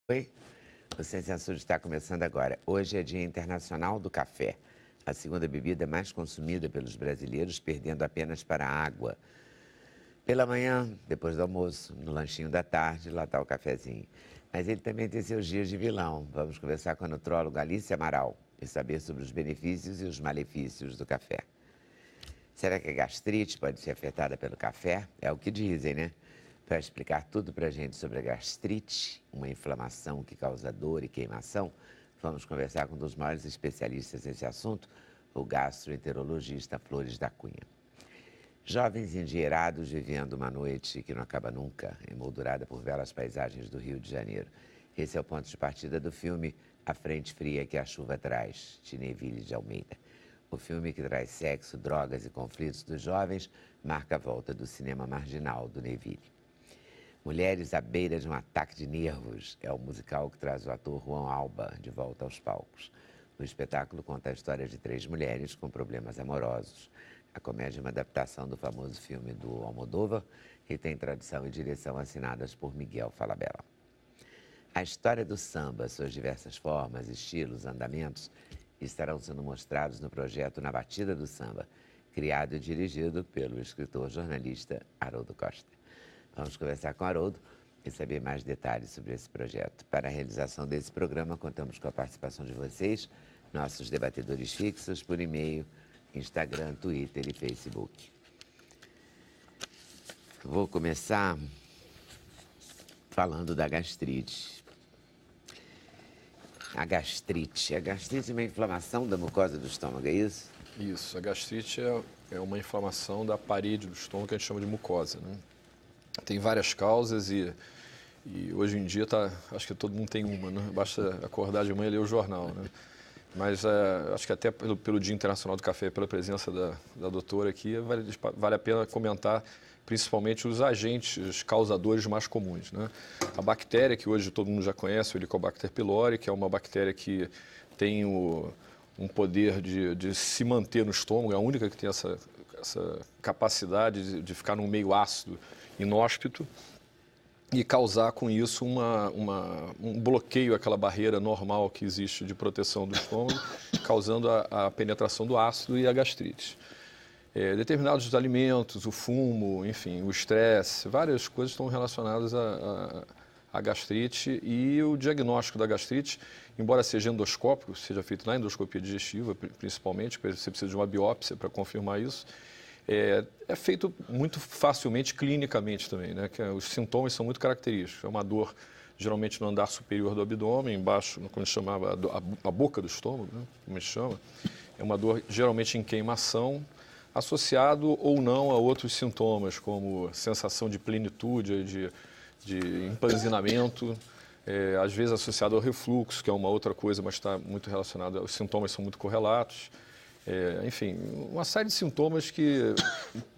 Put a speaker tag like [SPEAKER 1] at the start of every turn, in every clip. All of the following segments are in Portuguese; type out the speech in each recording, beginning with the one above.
[SPEAKER 1] Oi, o Ciência Sul está começando agora. Hoje é Dia Internacional do Café, a segunda bebida mais consumida pelos brasileiros, perdendo apenas para a água. Pela manhã, depois do almoço, no lanchinho da tarde, lá está o cafezinho. Mas ele também tem seus dias de vilão. Vamos conversar com a nutróloga Alice Amaral e saber sobre os benefícios e os malefícios do café. Será que a gastrite pode ser afetada pelo café? É o que dizem, né? Para explicar tudo para a gente sobre a gastrite, uma inflamação que causa dor e queimação, vamos conversar com um dos maiores especialistas nesse assunto, o gastroenterologista Flores da Cunha. Jovens endinheirados vivendo uma noite que não acaba nunca, emoldurada por belas paisagens do Rio de Janeiro. Esse é o ponto de partida do filme A Frente Fria que a Chuva Traz, de Neville de Almeida. O filme que traz sexo, drogas e conflitos dos jovens marca a volta do cinema marginal do Neville. Mulheres à beira de um ataque de nervos é o musical que traz o ator Juan Alba de volta aos palcos. O espetáculo conta a história de 3 mulheres com problemas amorosos. A comédia é uma adaptação do famoso filme do Almodóvar e tem tradução e direção assinadas por Miguel Falabella. A história do samba, suas diversas formas, estilos, andamentos, estarão sendo mostrados no projeto Na Batida do Samba, criado e dirigido pelo escritor jornalista Haroldo Costa. Vamos conversar com Haroldo e saber mais detalhes sobre esse projeto. Para a realização desse programa, contamos com a participação de vocês, nossos debatedores fixos, por e-mail, Instagram, Twitter e Facebook. Vou começar falando da gastrite. A gastrite é uma inflamação da mucosa do estômago, é isso?
[SPEAKER 2] Isso, a gastrite é uma inflamação da parede do estômago que a gente chama de mucosa, né? Tem várias causas e hoje em dia acho que todo mundo tem uma, né? Basta acordar de manhã e ler o jornal, né? Mas acho que até pelo Dia Internacional do Café, pela presença da doutora aqui, vale a pena comentar principalmente os agentes causadores mais comuns, né? A bactéria que hoje todo mundo já conhece, o Helicobacter pylori, que é uma bactéria que tem um poder de se manter no estômago, é a única que tem essa capacidade de ficar num meio ácido, inóspito, e causar com isso um bloqueio àquela barreira normal que existe de proteção do estômago, causando a penetração do ácido e a gastrite. Determinados alimentos, o fumo, enfim, o estresse, várias coisas estão relacionadas à gastrite, e o diagnóstico da gastrite, embora seja endoscópico, seja feito na endoscopia digestiva, principalmente, porque você precisa de uma biópsia para confirmar isso, é feito muito facilmente clinicamente também, né? Os sintomas são muito característicos. É uma dor geralmente no andar superior do abdômen, embaixo, como a gente chamava, a boca do estômago, né? Como a gente chama. É uma dor geralmente em queimação, associado ou não a outros sintomas, como sensação de plenitude, de empanzinamento, às vezes associado ao refluxo, que é uma outra coisa, mas está muito relacionado, os sintomas são muito correlatos. Enfim, uma série de sintomas que,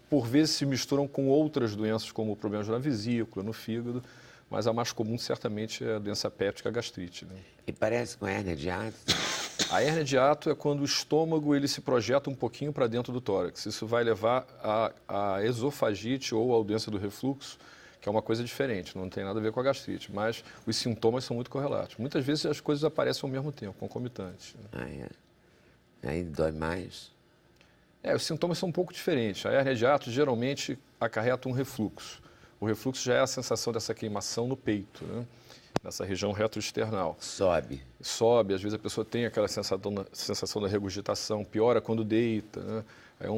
[SPEAKER 2] por vezes, se misturam com outras doenças, como problemas na vesícula, no fígado, mas a mais comum, certamente, é a doença péptica, a gastrite, né?
[SPEAKER 1] E parece com hérnia de hiato?
[SPEAKER 2] A hérnia de hiato é quando o estômago ele se projeta um pouquinho para dentro do tórax. Isso vai levar à esofagite ou à doença do refluxo, que é uma coisa diferente, não tem nada a ver com a gastrite, mas os sintomas são muito correlatos. Muitas vezes as coisas aparecem ao mesmo tempo, concomitantes.
[SPEAKER 1] Aí dói mais?
[SPEAKER 2] Os sintomas são um pouco diferentes. A hérnia de hiato geralmente acarreta um refluxo. O refluxo já é a sensação dessa queimação no peito, né? Nessa região retroesternal.
[SPEAKER 1] Sobe,
[SPEAKER 2] às vezes a pessoa tem aquela sensação da regurgitação, piora quando deita, né? É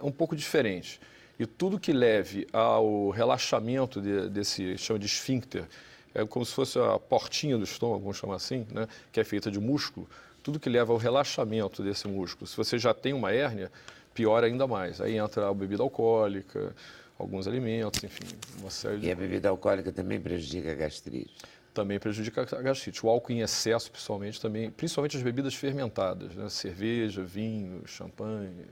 [SPEAKER 2] um pouco diferente. E tudo que leve ao relaxamento desse, chama de esfíncter, é como se fosse a portinha do estômago, vamos chamar assim, né? Que é feita de músculo. Tudo que leva ao relaxamento desse músculo. Se você já tem uma hérnia, piora ainda mais. Aí entra a bebida alcoólica, alguns alimentos, enfim, uma série de...
[SPEAKER 1] E a bebida alcoólica também prejudica a gastrite?
[SPEAKER 2] Também prejudica a gastrite. O álcool em excesso, principalmente, também, principalmente as bebidas fermentadas, né? Cerveja, vinho, champanhe,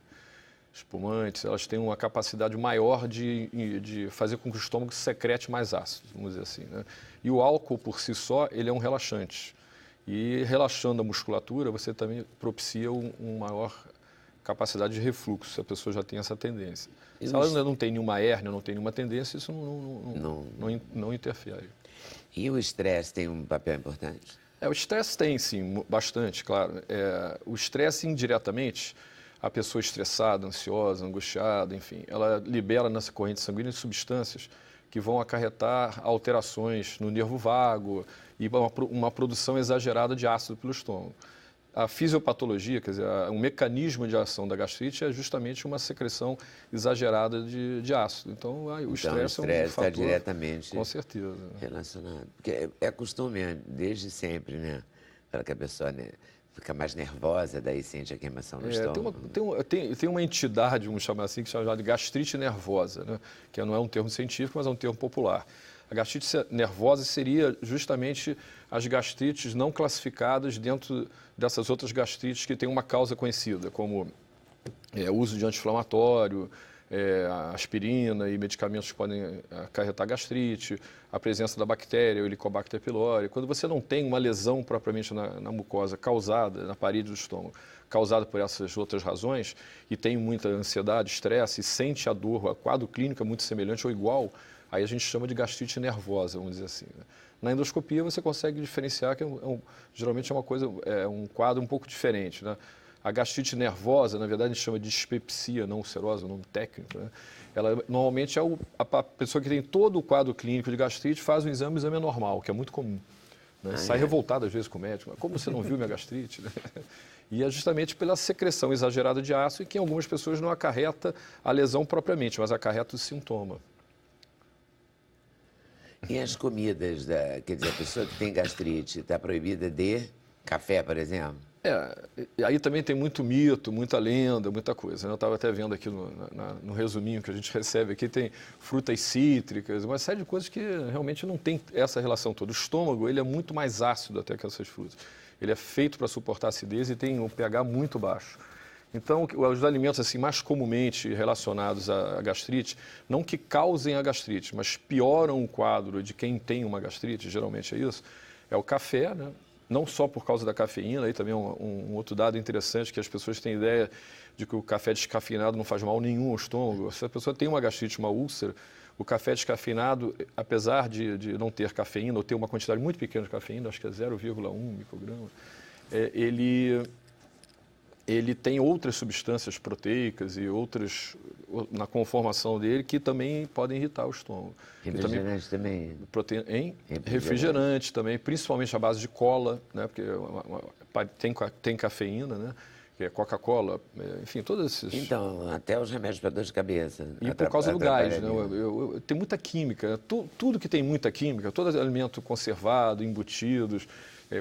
[SPEAKER 2] espumantes, elas têm uma capacidade maior de fazer com que o estômago secrete mais ácido, vamos dizer assim, né? E o álcool, por si só, ele é um relaxante. E relaxando a musculatura, você também propicia uma maior capacidade de refluxo, se a pessoa já tem essa tendência. Se ela não tem nenhuma hérnia, não tem nenhuma tendência, isso não interfere.
[SPEAKER 1] E o estresse tem um papel importante?
[SPEAKER 2] O estresse tem, sim, bastante, claro. O estresse, indiretamente, a pessoa estressada, ansiosa, angustiada, enfim, ela libera nessa corrente sanguínea substâncias que vão acarretar alterações no nervo vago e uma produção exagerada de ácido pelo estômago. A fisiopatologia, quer dizer, um mecanismo de ação da gastrite é justamente uma secreção exagerada de ácido. Então, o estresse é um fator,
[SPEAKER 1] está diretamente
[SPEAKER 2] com certeza,
[SPEAKER 1] relacionado. Porque é costume, desde sempre, né? Para que a pessoa, né, fica mais nervosa, daí sente a queimação no estômago.
[SPEAKER 2] Tem uma entidade, vamos chamar assim, que se chama de gastrite nervosa, né? Que não é um termo científico, mas é um termo popular. A gastrite nervosa seria justamente as gastrites não classificadas dentro dessas outras gastrites que têm uma causa conhecida, como uso de anti-inflamatório, aspirina e medicamentos que podem acarretar gastrite, a presença da bactéria, o Helicobacter pylori. Quando você não tem uma lesão propriamente na mucosa causada, na parede do estômago, causada por essas outras razões, e tem muita ansiedade, estresse, e sente a dor, o quadro clínico é muito semelhante ou igual, aí a gente chama de gastrite nervosa, vamos dizer assim, né? Na endoscopia você consegue diferenciar que geralmente é um quadro um pouco diferente, né? A gastrite nervosa, na verdade, a gente chama de dispepsia não ulcerosa, o nome técnico, né? Ela normalmente é a pessoa que tem todo o quadro clínico de gastrite, faz o exame é normal, que é muito comum, né? Sai revoltado às vezes com o médico, como você não viu minha gastrite? Né? E é justamente pela secreção exagerada de ácido que em algumas pessoas não acarreta a lesão propriamente, mas acarreta o sintoma.
[SPEAKER 1] E as comidas, quer dizer, a pessoa que tem gastrite está proibida de café, por exemplo?
[SPEAKER 2] Aí também tem muito mito, muita lenda, muita coisa, né? Eu estava até vendo aqui no resuminho que a gente recebe aqui, tem frutas cítricas, uma série de coisas que realmente não tem essa relação toda. O estômago, ele é muito mais ácido até que essas frutas. Ele é feito para suportar acidez e tem um pH muito baixo. Então, os alimentos assim, mais comumente relacionados à gastrite, não que causem a gastrite, mas pioram o quadro de quem tem uma gastrite, geralmente é isso, é o café, né? Não só por causa da cafeína, aí também é um outro dado interessante, que as pessoas têm ideia de que o café descafeinado não faz mal nenhum ao estômago. Se a pessoa tem uma gastrite, uma úlcera, o café descafeinado, apesar de não ter cafeína, ou ter uma quantidade muito pequena de cafeína, acho que é 0,1 micrograma, ele tem outras substâncias proteicas e outras na conformação dele que também podem irritar o estômago.
[SPEAKER 1] Refrigerante também?
[SPEAKER 2] Refrigerante também, principalmente à base de cola, né? Porque tem cafeína, né? Que é Coca-Cola, enfim, todos esses...
[SPEAKER 1] Então, até os remédios para dor de cabeça.
[SPEAKER 2] E por causa do gás, né? Tem muita química, tudo que tem muita química, todo alimento conservado, embutidos,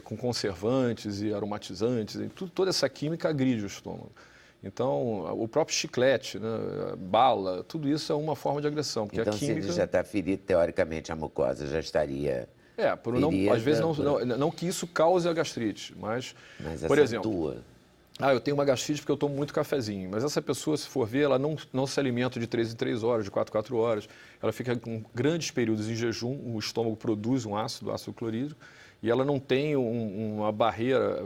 [SPEAKER 2] com conservantes e aromatizantes, toda essa química agride o estômago. Então, o próprio chiclete, né, bala, tudo isso é uma forma de agressão. Porque
[SPEAKER 1] então,
[SPEAKER 2] a química...
[SPEAKER 1] se ele já está ferido, teoricamente, a mucosa já estaria...
[SPEAKER 2] às vezes não que isso cause a gastrite, mas por exemplo, eu tenho uma gastrite porque eu tomo muito cafezinho, mas essa pessoa, se for ver, ela não se alimenta de 3 em 3 horas, de 4 em 4 horas, ela fica com grandes períodos em jejum, o estômago produz um ácido clorídrico, e ela não tem uma barreira,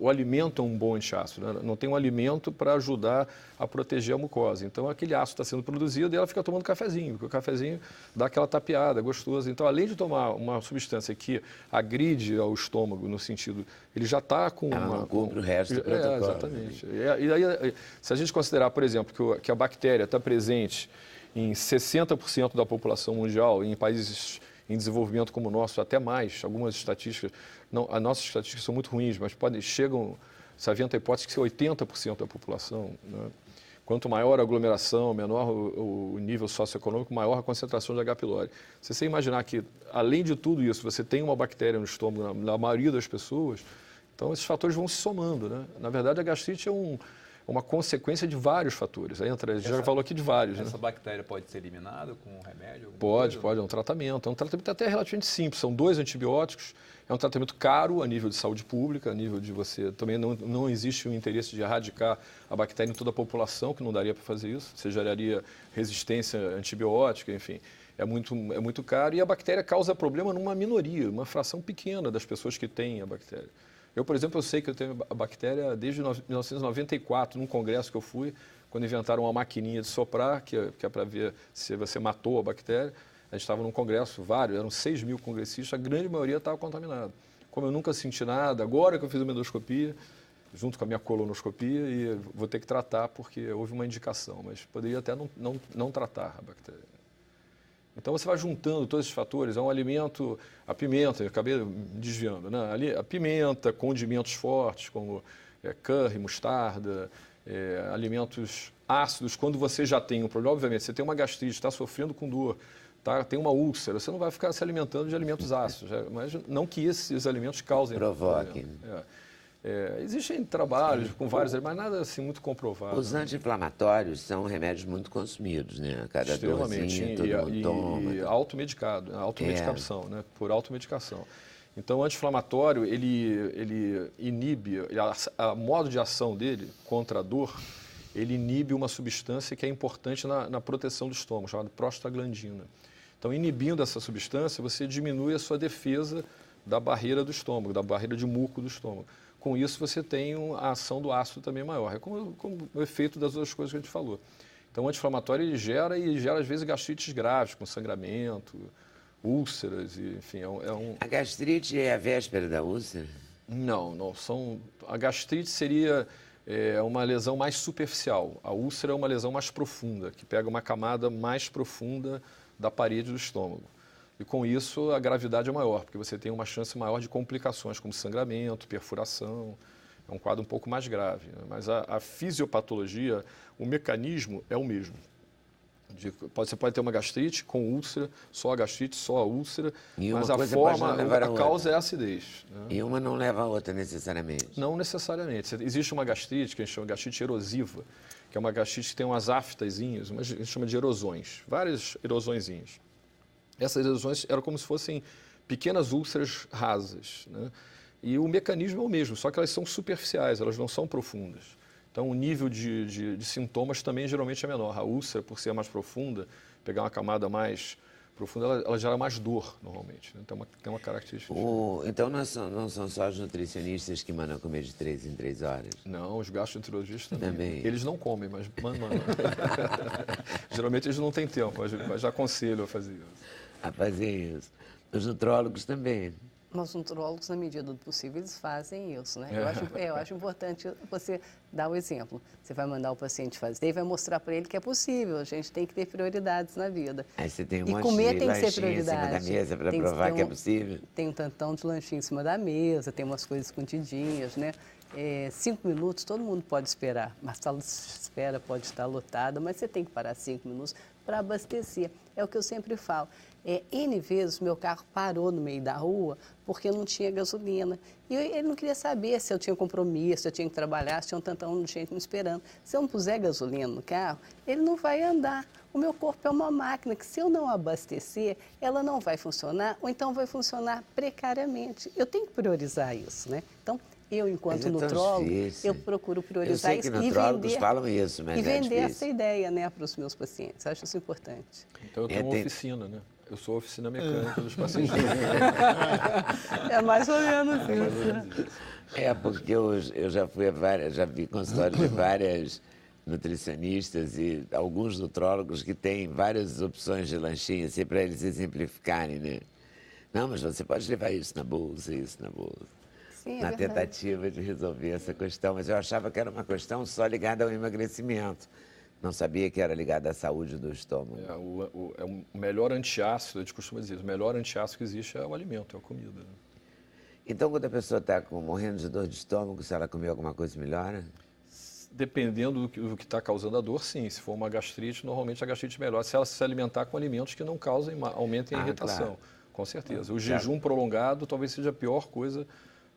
[SPEAKER 2] o alimento é um bom antiácido, né? Não tem um alimento para ajudar a proteger a mucosa. Então, aquele ácido está sendo produzido e ela fica tomando cafezinho, porque o cafezinho dá aquela tapeada gostosa. Então, além de tomar uma substância que agride ao estômago, no sentido, ele já está com
[SPEAKER 1] ela não cumpre o resto do protocolo.
[SPEAKER 2] Exatamente. E aí, se a gente considerar, por exemplo, que a bactéria está presente em 60% da população mundial, em países em desenvolvimento como o nosso, até mais, algumas estatísticas, as nossas estatísticas são muito ruins, mas se aventa a hipótese que 80% da população, né? Quanto maior a aglomeração, menor o nível socioeconômico, maior a concentração de H. pylori. Se você imaginar que, além de tudo isso, você tem uma bactéria no estômago, na maioria das pessoas, então esses fatores vão se somando, né? Na verdade, a gastrite é uma consequência de vários fatores. A gente já falou aqui de vários.
[SPEAKER 3] Essa
[SPEAKER 2] né?
[SPEAKER 3] bactéria pode ser eliminada com um remédio?
[SPEAKER 2] Pode, é um tratamento. É um tratamento até relativamente simples. São 2 antibióticos, é um tratamento caro a nível de saúde pública, a nível de você... Também não existe o interesse de erradicar a bactéria em toda a população, que não daria para fazer isso. Você geraria resistência antibiótica, enfim. É muito caro e a bactéria causa problema numa minoria, uma fração pequena das pessoas que têm a bactéria. Eu, por exemplo, eu sei que eu tenho a bactéria desde 1994, num congresso que eu fui, quando inventaram uma maquininha de soprar, que é para ver se você matou a bactéria. A gente estava num congresso, eram 6 mil congressistas, a grande maioria estava contaminada. Como eu nunca senti nada, agora que eu fiz uma endoscopia, junto com a minha colonoscopia, e vou ter que tratar porque houve uma indicação, mas poderia até não tratar a bactéria. Então você vai juntando todos esses fatores, é um alimento, a pimenta, eu acabei me desviando, né? Ali, a pimenta, condimentos fortes como curry, mostarda, alimentos ácidos, quando você já tem um problema, obviamente, você tem uma gastrite, está sofrendo com dor, tem uma úlcera, você não vai ficar se alimentando de alimentos ácidos, mas não que esses alimentos causem.
[SPEAKER 1] Provoquem.
[SPEAKER 2] Existem trabalhos com vários, mas nada assim muito comprovado.
[SPEAKER 1] Os anti-inflamatórios são remédios muito consumidos, né? Cada dorzinho, todo mundo toma.
[SPEAKER 2] E automedicado, automedicação, né? Por automedicação. Então, o anti-inflamatório, ele inibe, a modo de ação dele contra a dor, ele inibe uma substância que é importante na proteção do estômago, chamada prostaglandina. Então, inibindo essa substância, você diminui a sua defesa da barreira do estômago, da barreira de muco do estômago. Com isso, você tem a ação do ácido também maior. É como o efeito das outras coisas que a gente falou. Então, o anti-inflamatório ele gera, às vezes, gastrites graves, com sangramento, úlceras, e, enfim,
[SPEAKER 1] A gastrite é a véspera da úlcera?
[SPEAKER 2] Não. A gastrite seria uma lesão mais superficial. A úlcera é uma lesão mais profunda, que pega uma camada mais profunda da parede do estômago. E com isso a gravidade é maior, porque você tem uma chance maior de complicações como sangramento, perfuração. É um quadro um pouco mais grave, né? Mas a fisiopatologia, o mecanismo é o mesmo. Você pode ter uma gastrite com úlcera, só a gastrite, só a úlcera, mas a causa é a acidez. Né?
[SPEAKER 1] E uma não leva a outra necessariamente?
[SPEAKER 2] Não necessariamente. Existe uma gastrite, que a gente chama de gastrite erosiva, que é uma gastrite que tem umas aftazinhas, a gente chama de erosões, várias erosõezinhas. Essas erosões eram como se fossem pequenas úlceras rasas, né? E o mecanismo é o mesmo, só que elas são superficiais, elas não são profundas. Então, o nível de sintomas também geralmente é menor. A úlcera, por ser mais profunda, pegar uma camada mais profunda, ela gera mais dor, normalmente. Né? Então, tem uma característica.
[SPEAKER 1] Então, não são só os nutricionistas que mandam comer de 3 em 3 horas?
[SPEAKER 2] Não, os gastroenterologistas também.
[SPEAKER 1] Também.
[SPEAKER 2] Eles não comem, mas mandam. Geralmente, eles não têm tempo, mas já aconselho a fazer isso.
[SPEAKER 1] A fazer isso. Os nutrólogos também.
[SPEAKER 4] Os nutrólogos, na medida do possível, eles fazem isso, né? Eu acho importante você dar o exemplo. Você vai mandar o paciente fazer e vai mostrar para ele que é possível. A gente tem que ter prioridades na vida.
[SPEAKER 1] Aí você tem um
[SPEAKER 4] e
[SPEAKER 1] monte
[SPEAKER 4] comer
[SPEAKER 1] de
[SPEAKER 4] tem que ser
[SPEAKER 1] lanchinho em cima da
[SPEAKER 4] prioridade.
[SPEAKER 1] mesa para provar que é possível.
[SPEAKER 4] Tem um tantão de lanchinho em cima da mesa, tem umas coisas escondidinhas, né? 5 minutos todo mundo pode esperar. A sala de espera pode estar lotada, mas você tem que parar 5 minutos para abastecer. É o que eu sempre falo. N vezes meu carro parou no meio da rua porque não tinha gasolina. E ele não queria saber se eu tinha compromisso, se eu tinha que trabalhar, se tinha um tantão de gente me esperando. Se eu não puser gasolina no carro, ele não vai andar. O meu corpo é uma máquina que, se eu não abastecer, ela não vai funcionar, ou então vai funcionar precariamente. Eu tenho que priorizar isso, né? Então, eu, enquanto nutrólogo, eu procuro priorizar isso
[SPEAKER 1] e nutrólogos falam isso, mas
[SPEAKER 4] e vender essa ideia, né, para os meus pacientes. Acho isso importante.
[SPEAKER 2] Então, eu tenho uma oficina, né? Eu sou a oficina mecânica dos pacientes.
[SPEAKER 4] É mais ou menos isso.
[SPEAKER 1] Porque eu já vi consultórios de várias nutricionistas e alguns nutrólogos que têm várias opções de lanchinho, assim, para eles exemplificarem, né? Não, mas você pode levar isso na bolsa, isso na bolsa.
[SPEAKER 4] Sim,
[SPEAKER 1] na tentativa de resolver essa questão. Mas eu achava que era uma questão só ligada ao emagrecimento. Não sabia que era ligada à saúde do estômago.
[SPEAKER 2] O melhor antiácido, a gente costuma dizer, o melhor antiácido que existe é o alimento, é a comida. Né?
[SPEAKER 1] Então, quando a pessoa está morrendo de dor de estômago, se ela comer alguma coisa, melhora?
[SPEAKER 2] Dependendo do que está causando a dor, sim. Se for uma gastrite, normalmente a gastrite melhora. Se ela se alimentar com alimentos que não aumentem a irritação. Claro. Com certeza. O jejum prolongado talvez seja a pior coisa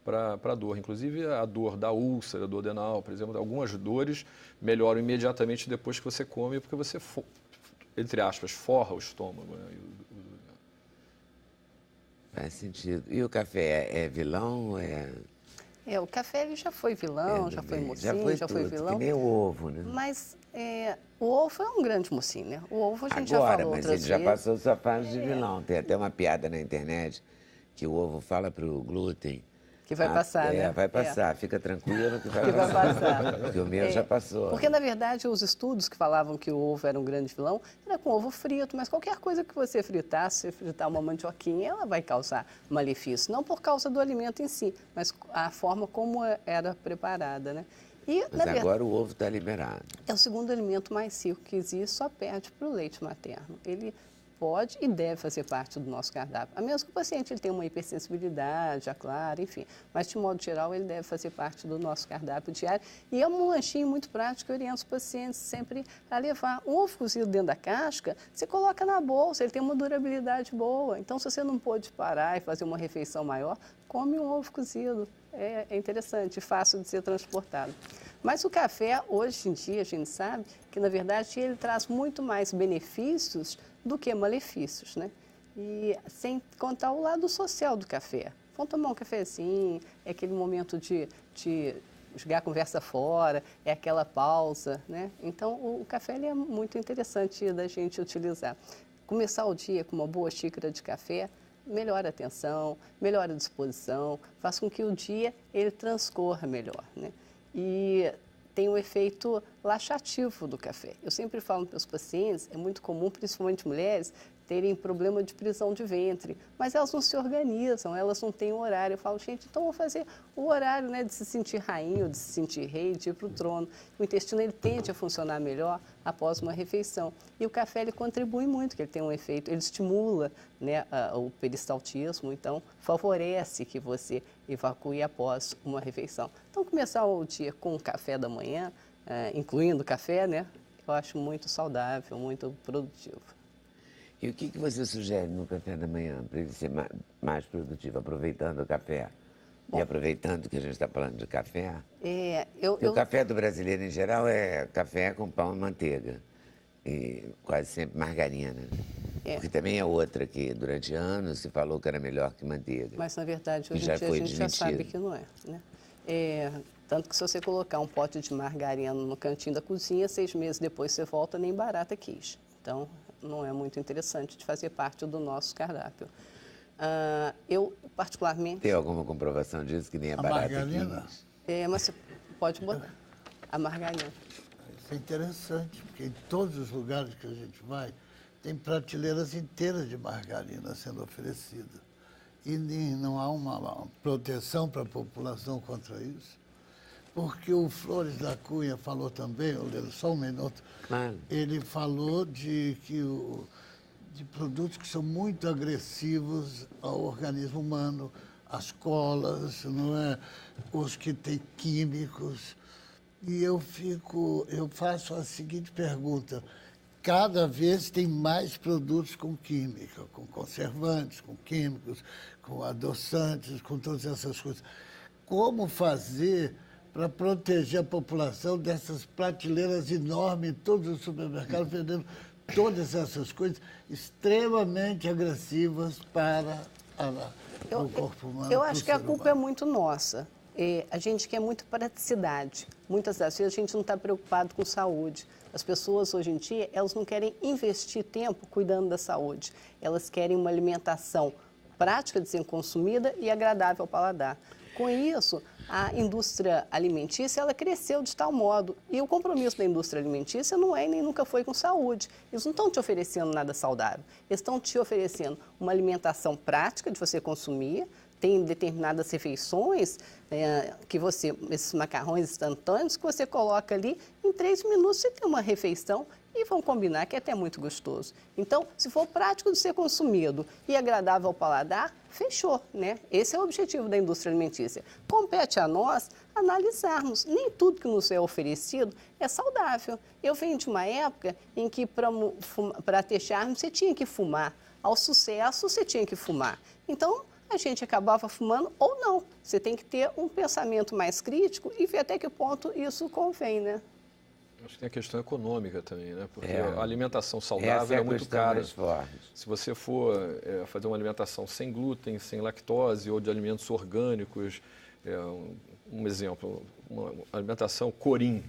[SPEAKER 2] para a dor. Inclusive, a dor da úlcera, a dor adenal, por exemplo, algumas dores melhoram imediatamente depois que você come, porque você, entre aspas, forra o estômago. Né?
[SPEAKER 1] Faz sentido. E o café é vilão?
[SPEAKER 4] O café ele já foi vilão, já foi mocinho, já foi vilão.
[SPEAKER 1] Que nem o ovo, né?
[SPEAKER 4] Mas o ovo é um grande mocinho, né? O ovo a gente já falou outras vezes.
[SPEAKER 1] Mas ele já passou sua fase de vilão. Tem até uma piada na internet que o ovo fala para o glúten:
[SPEAKER 4] Que vai passar, né?
[SPEAKER 1] Vai passar. Fica tranquilo que vai
[SPEAKER 4] Que vai
[SPEAKER 1] passar.
[SPEAKER 4] passar.
[SPEAKER 1] Porque o meu já passou.
[SPEAKER 4] Porque, na verdade, os estudos que falavam que o ovo era um grande vilão era com ovo frito, mas qualquer coisa que você fritar, se você fritar uma mandioquinha, ela vai causar malefício. Não por causa do alimento em si, mas a forma como era preparada, né? E,
[SPEAKER 1] Mas agora o ovo está liberado.
[SPEAKER 4] é o segundo alimento mais rico que existe, só perde para o leite materno. Ele pode e deve fazer parte do nosso cardápio. A menos que o paciente ele tenha uma hipersensibilidade, já claro, enfim. Mas, de modo geral, ele deve fazer parte do nosso cardápio diário. E é um lanchinho muito prático que eu oriento os pacientes sempre a levar. Um ovo cozido dentro da casca, você coloca na bolsa, ele tem uma durabilidade boa. Então, se você não pôde parar e fazer uma refeição maior, come um ovo cozido. É interessante, fácil de ser transportado. Mas o café, hoje em dia, a gente sabe que, na verdade, ele traz muito mais benefícios do que malefícios, né? E sem contar o lado social do café. Vamos tomar um cafezinho, é aquele momento de jogar a conversa fora, é aquela pausa, né? Então, o café ele é muito interessante da gente utilizar. Começar o dia com uma boa xícara de café melhora a atenção, melhora a disposição, faz com que o dia ele transcorra melhor, né? E tem o efeito laxativo do café. Eu sempre falo para os pacientes, é muito comum, principalmente mulheres, terem problema de prisão de ventre, mas elas não se organizam, elas não têm horário. Eu falo, gente, então vamos fazer o horário, né, de se sentir rainha, de se sentir rei, de ir para o trono. O intestino ele tende a funcionar melhor após uma refeição. E o café ele contribui muito, que ele tem um efeito, ele estimula, né, o peristaltismo, então favorece que você evacue após uma refeição. Então começar o dia com o café da manhã, incluindo café, né, eu acho muito saudável, muito produtivo.
[SPEAKER 1] E o que você sugere no café da manhã para ele ser mais produtivo, aproveitando o café? Bom, e aproveitando que a gente está falando de café, o café do brasileiro em geral é café com pão e manteiga, e quase sempre margarina. Porque também é outra que durante anos se falou que era melhor que manteiga.
[SPEAKER 4] Mas na verdade hoje em dia a gente já sabe que não é, né? Tanto que se você colocar um pote de margarina no cantinho da cozinha, 6 meses depois você volta, nem barata quis. Então, não é muito interessante de fazer parte do nosso cardápio. Eu, particularmente...
[SPEAKER 1] Tem alguma comprovação disso, que nem a barata
[SPEAKER 5] margarina?
[SPEAKER 4] Mas você pode botar a margarina.
[SPEAKER 5] Isso é interessante, porque em todos os lugares que a gente vai, tem prateleiras inteiras de margarina sendo oferecida. E não há uma proteção para a população contra isso. Porque o Flores da Cunha falou também, eu leio só um minuto, ele falou de produtos que são muito agressivos ao organismo humano, as colas, não é? Os que têm químicos. E eu faço a seguinte pergunta: cada vez tem mais produtos com química, com conservantes, com químicos, com adoçantes, com todas essas coisas. Como fazer para proteger a população dessas prateleiras enormes em todos os supermercados, vendendo todas essas coisas extremamente agressivas para o corpo humano?
[SPEAKER 4] Eu acho que a culpa é muito nossa. A gente quer muito praticidade. Muitas das vezes a gente não está preocupado com saúde. As pessoas hoje em dia, elas não querem investir tempo cuidando da saúde. Elas querem uma alimentação prática de ser consumida e agradável ao paladar. Com isso, a indústria alimentícia ela cresceu de tal modo. E o compromisso da indústria alimentícia não é e nem nunca foi com saúde. Eles não estão te oferecendo nada saudável. Eles estão te oferecendo uma alimentação prática de você consumir. Tem determinadas refeições, esses macarrões instantâneos, que você coloca ali, em 3 minutos você tem uma refeição e vão combinar que é até muito gostoso. Então, se for prático de ser consumido e agradável ao paladar, fechou, né? Esse é o objetivo da indústria alimentícia. Compete a nós analisarmos. Nem tudo que nos é oferecido é saudável. Eu venho de uma época em que para ter charme você tinha que fumar. Ao sucesso você tinha que fumar. Então, a gente acabava fumando ou não. Você tem que ter um pensamento mais crítico e ver até que ponto isso convém, né?
[SPEAKER 2] Acho que tem a questão econômica também, né? Porque a alimentação saudável é muito cara. Se você for fazer uma alimentação sem glúten, sem lactose ou de alimentos orgânicos, um exemplo, uma alimentação Corim,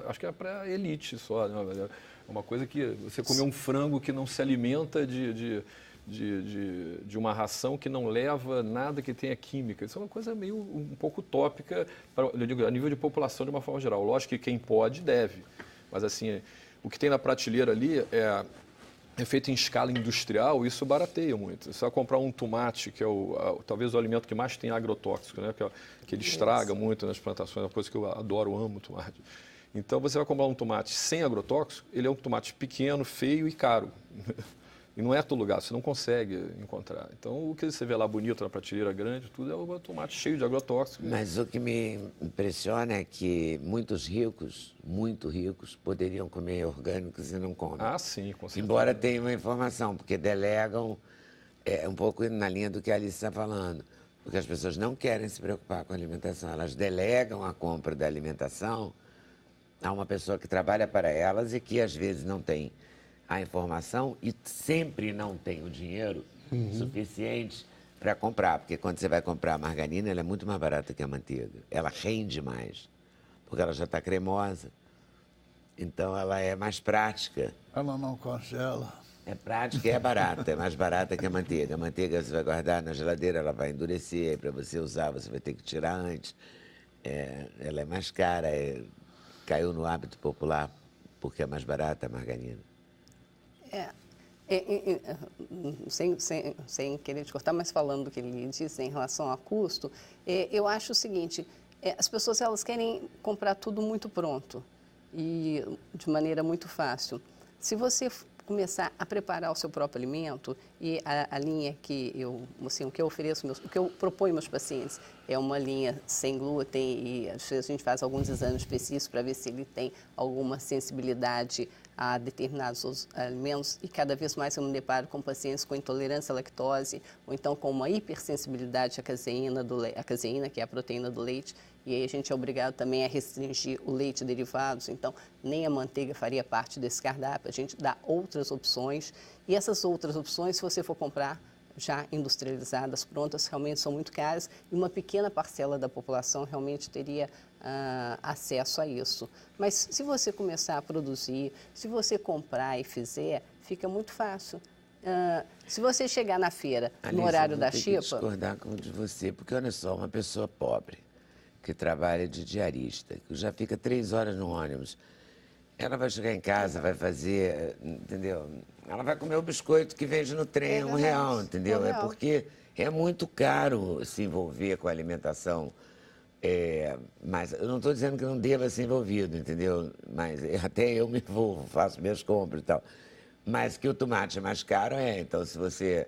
[SPEAKER 2] acho que é para elite só, né? É uma coisa que você comer um frango que não se alimenta de de uma ração que não leva nada que tenha química. Isso é uma coisa meio um pouco utópica, eu digo, a nível de população de uma forma geral. Lógico que quem pode, deve. Mas, assim, o que tem na prateleira ali é feito em escala industrial, isso barateia muito. Você vai comprar um tomate, que é talvez o alimento que mais tem agrotóxico, né? Que ele estraga muito nas plantações, é uma coisa que eu adoro, amo tomate. Então, você vai comprar um tomate sem agrotóxico, ele é um tomate pequeno, feio e caro. E não é todo lugar, você não consegue encontrar. Então, o que você vê lá bonito na prateleira grande, tudo é o tomate cheio de agrotóxicos.
[SPEAKER 1] Mas o que me impressiona é que muitos ricos, muito ricos, poderiam comer orgânicos e não comem.
[SPEAKER 2] Ah, sim, com certeza.
[SPEAKER 1] Embora tenha uma informação, porque delegam, um pouco na linha do que a Alice está falando, porque as pessoas não querem se preocupar com a alimentação, elas delegam a compra da alimentação a uma pessoa que trabalha para elas e que às vezes não tem a informação e sempre não tem o dinheiro suficiente para comprar. Porque quando você vai comprar a margarina, ela é muito mais barata que a manteiga. Ela rende mais, porque ela já está cremosa. Então, ela é mais prática.
[SPEAKER 5] Ela não congela.
[SPEAKER 1] É prática e é barata. É mais barata que a manteiga. A manteiga você vai guardar na geladeira, ela vai endurecer. Para você usar, você vai ter que tirar antes. Ela é mais cara. Caiu no hábito popular porque é mais barata a margarina.
[SPEAKER 4] Sem querer te cortar, mas falando do que ele disse em relação a custo, eu acho o seguinte, as pessoas elas querem comprar tudo muito pronto e de maneira muito fácil. Se você começar a preparar o seu próprio alimento e a linha que o que eu ofereço, o que eu proponho aos pacientes é uma linha sem glúten e às vezes a gente faz alguns exames específicos para ver se ele tem alguma sensibilidade a determinados alimentos e cada vez mais eu me deparo com pacientes com intolerância à lactose ou então com uma hipersensibilidade à caseína, a caseína, que é a proteína do leite, e aí a gente é obrigado também a restringir o leite e derivados, então nem a manteiga faria parte desse cardápio, a gente dá outras opções e essas outras opções, se você for comprar já industrializadas, prontas, realmente são muito caras e uma pequena parcela da população realmente teria acesso a isso. Mas se você começar a produzir, se você comprar e fizer, fica muito fácil. Se você chegar na feira
[SPEAKER 1] Alice,
[SPEAKER 4] no horário da
[SPEAKER 1] eu
[SPEAKER 4] chipa...
[SPEAKER 1] vou discordar de você, porque olha só, uma pessoa pobre que trabalha de diarista, que já fica 3 horas no ônibus, ela vai chegar em casa, vai fazer, entendeu? Ela vai comer o biscoito que vende no trem, R$1, entendeu? É porque é muito caro se envolver com a alimentação. Mas eu não estou dizendo que não deva ser envolvido, entendeu? Mas até eu me envolvo, faço minhas compras e tal. Mas que o tomate é mais caro, então se você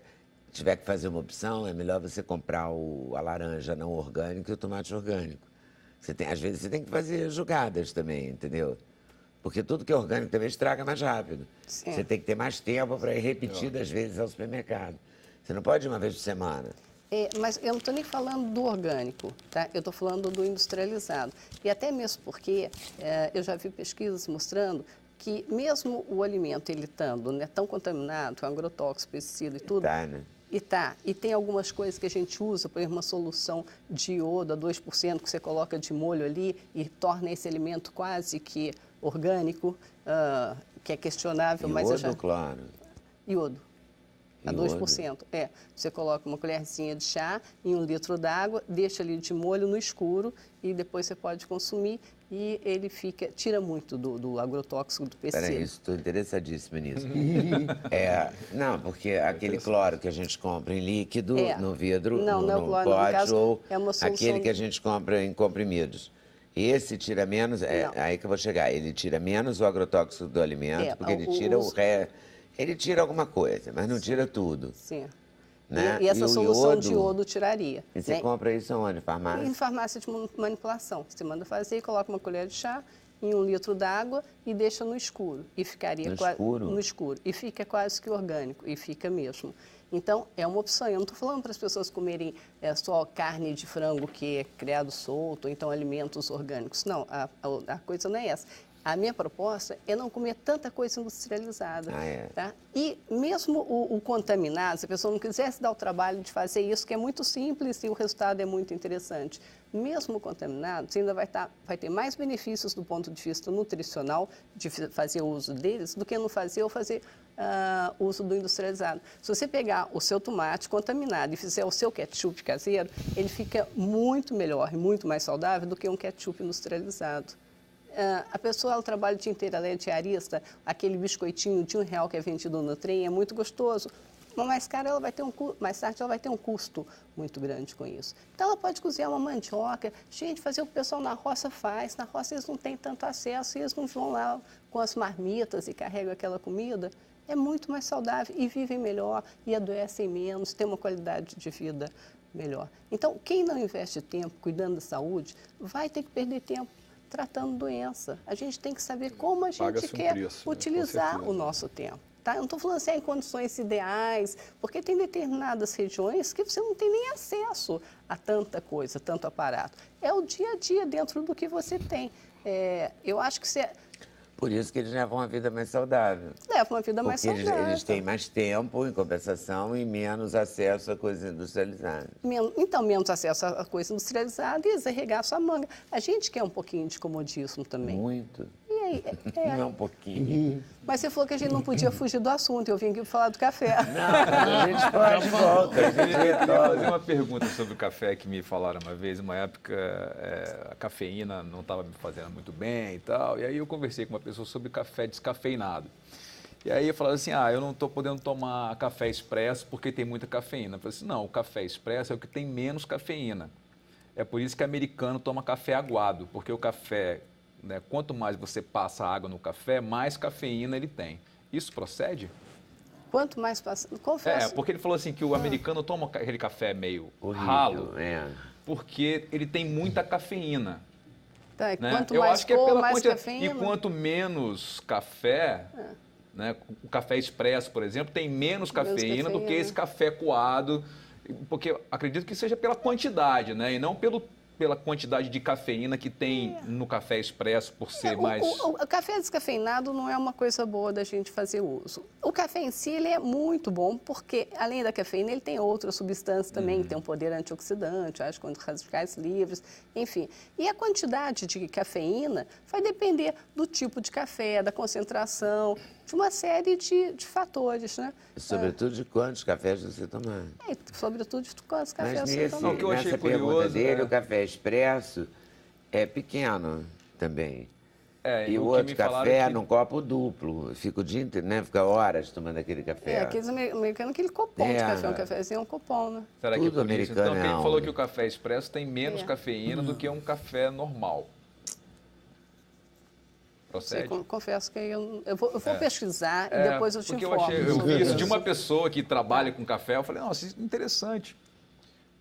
[SPEAKER 1] tiver que fazer uma opção, é melhor você comprar a laranja não orgânica e o tomate orgânico. Às vezes você tem que fazer jogadas também, entendeu? Porque tudo que é orgânico também estraga mais rápido. Sim. Você tem que ter mais tempo para ir repetidas vezes ao supermercado. Você não pode ir uma vez por semana.
[SPEAKER 4] Mas eu não estou nem falando do orgânico, tá? Eu estou falando do industrializado. E até mesmo porque eu já vi pesquisas mostrando que mesmo o alimento, ele estando tão contaminado, com agrotóxico, pesticida e tudo...
[SPEAKER 1] Né?
[SPEAKER 4] E tem algumas coisas que a gente usa, por exemplo, uma solução de iodo a 2% que você coloca de molho ali e torna esse alimento quase que orgânico, que é questionável, mas eu já...
[SPEAKER 1] Iodo, claro.
[SPEAKER 4] Iodo. A 2%. Você coloca uma colherzinha de chá em 1 litro d'água, deixa ali de molho no escuro e depois você pode consumir e ele tira muito do agrotóxico do pesticida.
[SPEAKER 1] Peraí, estou interessadíssima nisso. Não, porque aquele cloro que a gente compra em líquido, no vidro, no pote, ou aquele que a gente compra em comprimidos. Esse tira menos, aí que eu vou chegar, ele tira menos o agrotóxico do alimento, porque ele tira ele tira alguma coisa, mas não tira tudo.
[SPEAKER 4] Sim.
[SPEAKER 1] Né?
[SPEAKER 4] E essa solução de iodo tiraria.
[SPEAKER 1] E você compra isso onde? Farmácia?
[SPEAKER 4] Em farmácia de manipulação. Você manda fazer, coloca uma colher de chá em 1 litro d'água e deixa no escuro. E ficaria no escuro. E fica quase que orgânico. E fica mesmo. Então, é uma opção. Eu não estou falando para as pessoas comerem só carne de frango que é criado solto, ou então alimentos orgânicos. Não, a coisa não é essa. A minha proposta é não comer tanta coisa industrializada. Tá? E mesmo o contaminado, se a pessoa não quisesse dar o trabalho de fazer isso, que é muito simples e o resultado é muito interessante, mesmo contaminado, você ainda vai ter mais benefícios do ponto de vista nutricional de fazer uso deles do que não fazer ou fazer uso do industrializado. Se você pegar o seu tomate contaminado e fizer o seu ketchup caseiro, ele fica muito melhor e muito mais saudável do que um ketchup industrializado. A pessoa ela trabalha o dia inteiro, ela é diarista, aquele biscoitinho de R$1 que é vendido no trem é muito gostoso, mas mais tarde ela vai ter um custo muito grande com isso. Então ela pode cozinhar uma mandioca, gente, fazer o que o pessoal na roça faz, na roça eles não têm tanto acesso, eles não vão lá com as marmitas e carregam aquela comida, é muito mais saudável e vivem melhor e adoecem menos, têm uma qualidade de vida melhor. Então quem não investe tempo cuidando da saúde vai ter que perder tempo tratando doença. A gente tem que saber como a gente quer utilizar o nosso tempo. Tá? Eu não estou falando assim em condições ideais, porque tem determinadas regiões que você não tem nem acesso a tanta coisa, tanto aparato. É o dia a dia dentro do que você tem. Eu acho que você...
[SPEAKER 1] Por isso que eles levam uma vida mais saudável.
[SPEAKER 4] Levam uma vida mais saudável.
[SPEAKER 1] Porque eles têm mais tempo, em compensação, e menos acesso a coisas industrializadas.
[SPEAKER 4] Então, menos acesso a coisa industrializada e desarregar a sua manga. A gente quer um pouquinho de comodismo também.
[SPEAKER 1] Muito.
[SPEAKER 4] E aí?
[SPEAKER 1] Não é um pouquinho.
[SPEAKER 4] Mas você falou que a gente não podia fugir do assunto. Eu vim aqui falar do café.
[SPEAKER 1] Não, a gente pode volta.
[SPEAKER 3] Eu queria fazer uma pergunta sobre o café que me falaram uma vez. Uma época, a cafeína não estava me fazendo muito bem e tal. E aí eu conversei com uma pessoa sobre café descafeinado. E aí eu falava assim, eu não estou podendo tomar café expresso porque tem muita cafeína. Eu falei assim, não, o café expresso é o que tem menos cafeína. É por isso que o americano toma café aguado, porque o café... quanto mais você passa água no café, mais cafeína ele tem. Isso procede?
[SPEAKER 4] Quanto mais passa... Confesso.
[SPEAKER 3] Porque ele falou assim que o americano toma aquele café meio
[SPEAKER 1] horrível,
[SPEAKER 3] ralo, porque ele tem muita cafeína.
[SPEAKER 4] Tá,
[SPEAKER 3] né?
[SPEAKER 4] Quanto
[SPEAKER 3] Eu
[SPEAKER 4] mais
[SPEAKER 3] acho que é pela
[SPEAKER 4] mais
[SPEAKER 3] quantidade.
[SPEAKER 4] cafeína...
[SPEAKER 3] E quanto menos café, o café expresso, por exemplo, tem menos cafeína do que esse café coado, porque acredito que seja pela quantidade, e não pela quantidade de cafeína que tem no café expresso, por ser mais...
[SPEAKER 4] O café descafeinado não é uma coisa boa da gente fazer uso. O café em si ele é muito bom, porque além da cafeína ele tem outras substâncias também, que tem um poder antioxidante, age contra radicais livres, enfim. E a quantidade de cafeína vai depender do tipo de café, da concentração, de uma série de fatores, né?
[SPEAKER 1] Sobretudo de quantos cafés você tomar.
[SPEAKER 4] Sobretudo de quantos cafés
[SPEAKER 1] Mas
[SPEAKER 4] você tomar.
[SPEAKER 3] O que eu achei
[SPEAKER 1] nessa pergunta
[SPEAKER 3] curioso,
[SPEAKER 1] dele, o café expresso é pequeno também. E o outro café num copo duplo. Fica o dia inteiro, fica horas tomando aquele café.
[SPEAKER 4] Aqueles americanos, aquele copão de café, um cafezinho é um copão, né?
[SPEAKER 3] Será que é por isso? Então,
[SPEAKER 1] americano
[SPEAKER 3] ele falou que o café expresso tem menos cafeína do que um café normal. Procede?
[SPEAKER 4] Confesso que eu vou pesquisar e depois eu te informo.
[SPEAKER 3] Eu vi isso de uma pessoa que trabalha com café, eu falei, nossa, isso é interessante.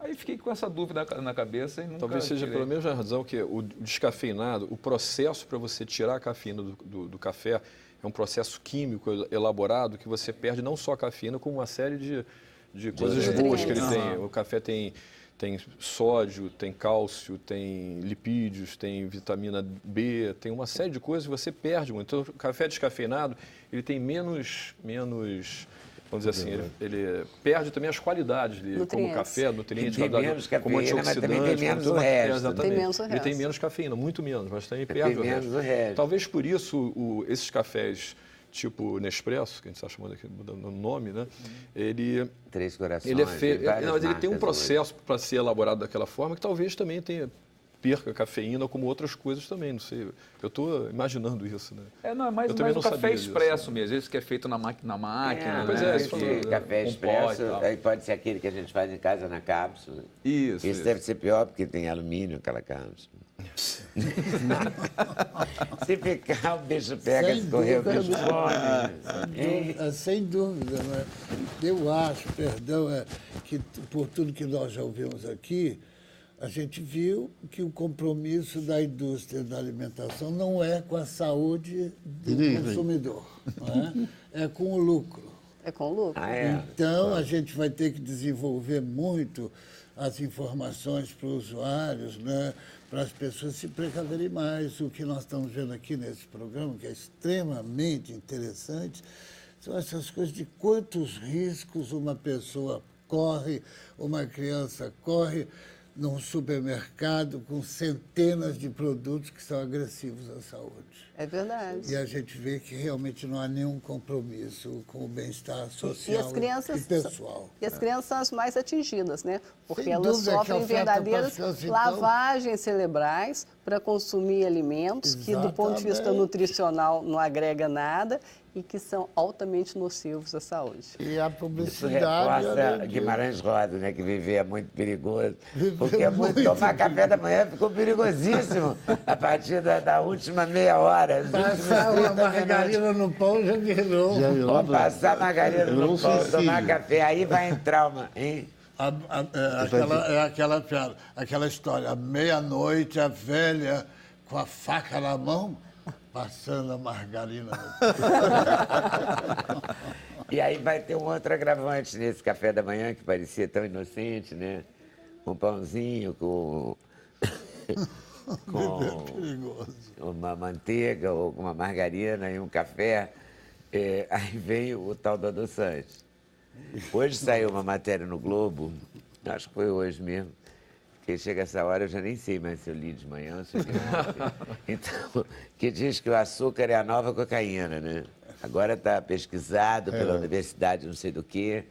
[SPEAKER 3] Aí fiquei com essa dúvida na cabeça e nunca
[SPEAKER 2] Talvez seja pela mesma razão que o descafeinado, o processo para você tirar a cafeína do café é um processo químico elaborado que você perde não só a cafeína, como uma série de coisas boas que ele tem. O café tem sódio, tem cálcio, tem lipídios, tem vitamina B, tem uma série de coisas que você perde muito. Então, o café descafeinado, ele tem menos vamos dizer assim, ele perde também as qualidades dele, como café, nutrientes, como antioxidante.
[SPEAKER 1] Mas também tem menos o resto.
[SPEAKER 2] Exatamente. Ele tem menos cafeína, muito menos, mas também perde o resto. Talvez por isso esses cafés tipo Nespresso, que a gente está chamando aqui, mudando o nome, ele...
[SPEAKER 1] Três Corações,
[SPEAKER 2] ele tem um processo para ser elaborado daquela forma que talvez também perca cafeína como outras coisas também, não sei. Eu estou imaginando isso, né?
[SPEAKER 3] Mas o café expresso mesmo, esse que é feito na máquina.
[SPEAKER 1] Pois café expresso, aí pode ser aquele que a gente faz em casa na cápsula.
[SPEAKER 3] Isso.
[SPEAKER 1] Esse deve ser pior porque tem alumínio aquela cápsula. Se ficar, o bicho pega, escorreu, o bicho come.
[SPEAKER 5] Sem dúvida, né? Eu acho, que por tudo que nós já ouvimos aqui, a gente viu que o compromisso da indústria da alimentação não é com a saúde do consumidor, não é? É com o lucro.
[SPEAKER 4] É com lucro.
[SPEAKER 1] Ah, é?
[SPEAKER 5] Então, a gente vai ter que desenvolver muito as informações para os usuários, né? Para as pessoas se precaverem mais. O que nós estamos vendo aqui nesse programa, que é extremamente interessante, são essas coisas de quantos riscos uma pessoa corre, uma criança corre num supermercado com centenas de produtos que são agressivos à saúde.
[SPEAKER 4] É verdade.
[SPEAKER 5] E a gente vê que realmente não há nenhum compromisso com o bem-estar social
[SPEAKER 4] E as crianças,
[SPEAKER 5] e pessoal.
[SPEAKER 4] E as crianças são as mais atingidas, né? Porque
[SPEAKER 5] Sem
[SPEAKER 4] elas
[SPEAKER 5] dúvida, que
[SPEAKER 4] sofrem
[SPEAKER 5] oferta
[SPEAKER 4] verdadeiras
[SPEAKER 5] para as crianças,
[SPEAKER 4] lavagens cerebrais para consumir alimentos que, do ponto de vista
[SPEAKER 5] Exatamente.
[SPEAKER 4] nutricional, não agrega nada e que são altamente nocivos à saúde.
[SPEAKER 5] E a
[SPEAKER 1] Isso
[SPEAKER 5] publicidade...
[SPEAKER 1] reforça
[SPEAKER 5] além disso.
[SPEAKER 1] Guimarães Rosa, né? Que viver é muito perigoso.
[SPEAKER 5] Viver
[SPEAKER 1] Porque
[SPEAKER 5] é
[SPEAKER 1] muito
[SPEAKER 5] muito
[SPEAKER 1] tomar café da manhã ficou perigosíssimo a partir da última meia hora. os últimos
[SPEAKER 5] Passar
[SPEAKER 1] 30
[SPEAKER 5] uma margarina no pão já virou.
[SPEAKER 1] Ó, passar margarina
[SPEAKER 6] Virou
[SPEAKER 1] no
[SPEAKER 6] um
[SPEAKER 1] pão,
[SPEAKER 6] suicídio.
[SPEAKER 1] tomar café, aí vai em trauma, hein?
[SPEAKER 5] Aquela piada, aquela história. À meia-noite, a velha com a faca na mão, passando a margarina no pão.
[SPEAKER 1] E aí vai ter um outro agravante nesse café da manhã, que parecia tão inocente, né? Um pãozinho com
[SPEAKER 5] Perigoso.
[SPEAKER 1] uma manteiga ou uma margarina e um café. Aí vem o tal do adoçante. Hoje saiu uma matéria no Globo, acho que foi hoje mesmo, que chega essa hora eu já nem sei mais se eu li de manhã, se eu li ontem. Então, que diz que o açúcar é a nova cocaína, né? Agora está pesquisado pela universidade não sei do quê,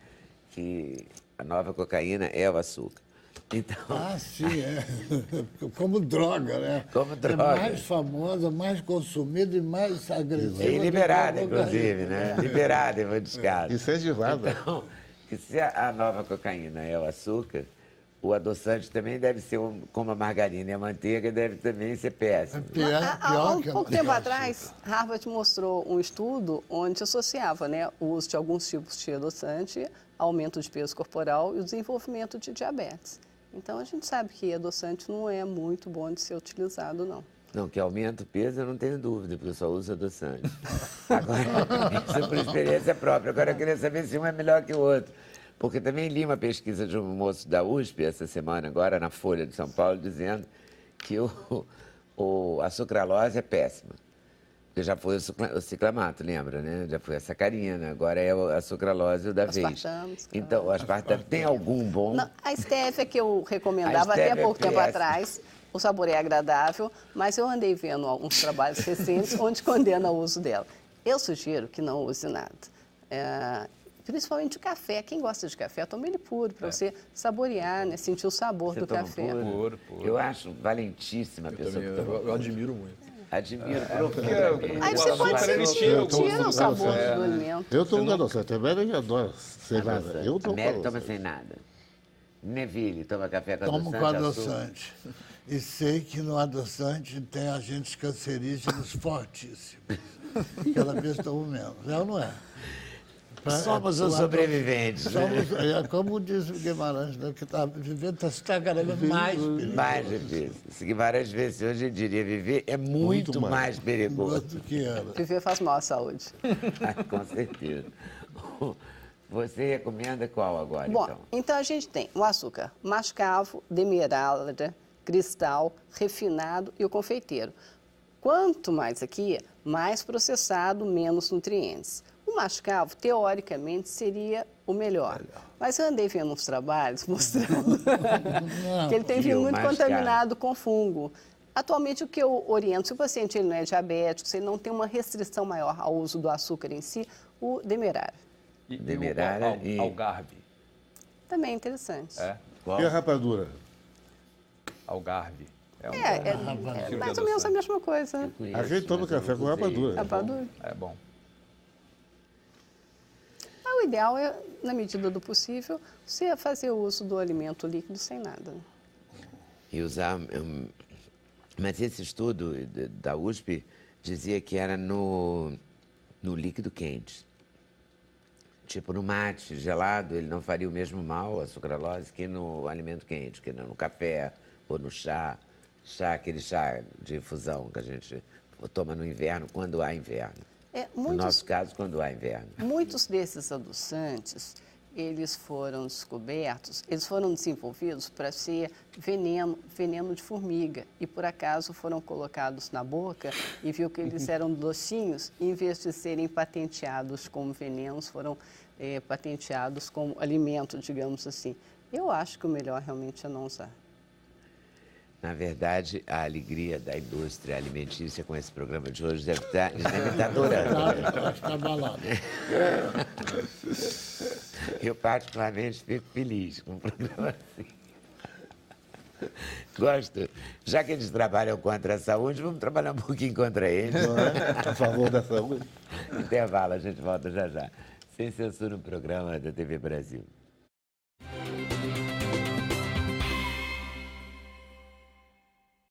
[SPEAKER 1] que a nova cocaína é o açúcar. Então,
[SPEAKER 5] Ah, sim, é. Como droga, né?
[SPEAKER 1] Como droga.
[SPEAKER 5] É mais famosa, mais consumida e mais agressiva.
[SPEAKER 1] e liberada,
[SPEAKER 5] do que a cocaína.
[SPEAKER 1] inclusive, né? Liberada em muitos casos.
[SPEAKER 6] Incentivada.
[SPEAKER 1] Então, que se a nova cocaína é o açúcar, o adoçante também deve ser como a margarina e a manteiga deve também ser péssimo.
[SPEAKER 4] Há um
[SPEAKER 5] que a-
[SPEAKER 4] pouco tempo atrás, Harvard mostrou um estudo onde associava, né, o uso de alguns tipos de adoçante, aumento de peso corporal e o desenvolvimento de diabetes. Então, a gente sabe que adoçante não é muito bom de ser utilizado, não.
[SPEAKER 1] Não, que aumenta o peso, eu não tenho dúvida, porque eu só uso adoçante. Agora, isso é por experiência própria. Agora, eu queria saber se um é melhor que o outro. Porque também li uma pesquisa de um moço da USP essa semana, agora na Folha de São Paulo, dizendo que a sucralose é péssima. Porque já foi o ciclamato, lembra, né? Já foi a sacarina, agora é a sucralose o da vez.
[SPEAKER 4] Aspartame,
[SPEAKER 1] Então, o aspartame tem algum bom?
[SPEAKER 4] Não, a stevia que eu recomendava
[SPEAKER 1] A
[SPEAKER 4] até
[SPEAKER 1] stevia
[SPEAKER 4] pouco tempo
[SPEAKER 1] é
[SPEAKER 4] atrás, o sabor é agradável, mas eu andei vendo uns trabalhos recentes onde condena o uso dela. Eu sugiro que não use nada. Principalmente o café. Quem gosta de café, tome ele puro, para você saborear, né, sentir o sabor
[SPEAKER 1] Você
[SPEAKER 4] do
[SPEAKER 1] toma
[SPEAKER 4] café.
[SPEAKER 1] puro?
[SPEAKER 3] Puro.
[SPEAKER 1] Eu acho valentíssima a
[SPEAKER 2] Eu,
[SPEAKER 1] pessoa
[SPEAKER 2] também,
[SPEAKER 1] que toma
[SPEAKER 2] eu admiro muito.
[SPEAKER 1] Admiro
[SPEAKER 3] porque
[SPEAKER 1] profundamente.
[SPEAKER 4] Aí
[SPEAKER 3] O
[SPEAKER 4] você pode
[SPEAKER 3] açúcar, ele
[SPEAKER 4] sentir,
[SPEAKER 3] tira
[SPEAKER 4] tira o sabor
[SPEAKER 6] café,
[SPEAKER 4] do alimento.
[SPEAKER 6] Eu tomo adoçante, a Mary adora sem nada. Eu
[SPEAKER 1] A
[SPEAKER 6] tomo
[SPEAKER 1] Mary toma
[SPEAKER 6] adoçante.
[SPEAKER 1] sem nada. Neville toma café com
[SPEAKER 5] Tomo
[SPEAKER 1] adoçante.
[SPEAKER 5] com
[SPEAKER 1] açúcar.
[SPEAKER 5] adoçante. E sei que no adoçante tem agentes cancerígenos fortíssimos. Cada vez tomo menos. É ou não é?
[SPEAKER 1] Somos
[SPEAKER 5] O
[SPEAKER 1] os sobreviventes. Né?
[SPEAKER 5] Somos, como diz o Guimarães, né, que está vivendo, está cada vez mais perigoso
[SPEAKER 1] Mais difícil. Se Guimarães vivesse hoje, eu diria viver é muito
[SPEAKER 6] mais.
[SPEAKER 1] mais perigoso.
[SPEAKER 5] do que era.
[SPEAKER 4] Viver faz mal à saúde.
[SPEAKER 1] Com certeza. Você recomenda qual agora,
[SPEAKER 4] Bom,
[SPEAKER 1] então?
[SPEAKER 4] então a gente tem o açúcar mascavo, demerara, cristal, refinado e o confeiteiro. Quanto mais aqui, mais processado, menos nutrientes. O mascavo, teoricamente, seria o melhor. Mas eu andei vendo uns trabalhos mostrando que ele tem
[SPEAKER 1] E
[SPEAKER 4] vindo
[SPEAKER 1] o
[SPEAKER 4] muito
[SPEAKER 1] mascavo?
[SPEAKER 4] contaminado com fungo. Atualmente, o que eu oriento, se o paciente ele não é diabético, se ele não tem uma restrição maior ao uso do açúcar em si, o demerara.
[SPEAKER 3] E
[SPEAKER 1] Demerara
[SPEAKER 3] o
[SPEAKER 1] e-
[SPEAKER 3] algarve.
[SPEAKER 4] Também é interessante.
[SPEAKER 3] É?
[SPEAKER 1] Qual?
[SPEAKER 6] E a rapadura?
[SPEAKER 3] Algarve. É um
[SPEAKER 4] É
[SPEAKER 3] tipo de
[SPEAKER 4] mais ou menos a
[SPEAKER 3] adoçante.
[SPEAKER 4] mesma coisa.
[SPEAKER 1] Conheço,
[SPEAKER 6] A gente toma
[SPEAKER 1] mas eu
[SPEAKER 6] café
[SPEAKER 1] não
[SPEAKER 6] com
[SPEAKER 1] usei.
[SPEAKER 6] rapadura.
[SPEAKER 4] Rapadura.
[SPEAKER 3] É bom.
[SPEAKER 4] O ideal é, na medida do possível, você fazer o uso do alimento líquido sem nada. Né?
[SPEAKER 1] E usar... Mas esse estudo da USP dizia que era no líquido quente. Tipo, no mate gelado, ele não faria o mesmo mal, a sucralose, que no alimento quente, que no café ou no chá. Chá, aquele chá de infusão que a gente toma no inverno, quando há inverno. No nosso caso, quando há inverno.
[SPEAKER 4] Muitos desses adoçantes, eles foram descobertos, eles foram desenvolvidos para ser veneno de formiga. E, por acaso, foram colocados na boca e viu que eles eram docinhos. E, em vez de serem patenteados como venenos, foram patenteados como alimento, digamos assim. Eu acho que o melhor realmente é não usar.
[SPEAKER 1] Na verdade, a alegria da indústria alimentícia com esse programa de hoje eles devem estar adorando.
[SPEAKER 5] Acho que está abalado.
[SPEAKER 1] Eu, particularmente, fico feliz com um programa assim. Gosto. Já que eles trabalham contra a saúde, vamos trabalhar um pouquinho contra eles.
[SPEAKER 6] Não é? A favor da saúde.
[SPEAKER 1] Intervalo, a gente volta já já. Sem censura, no programa da TV Brasil.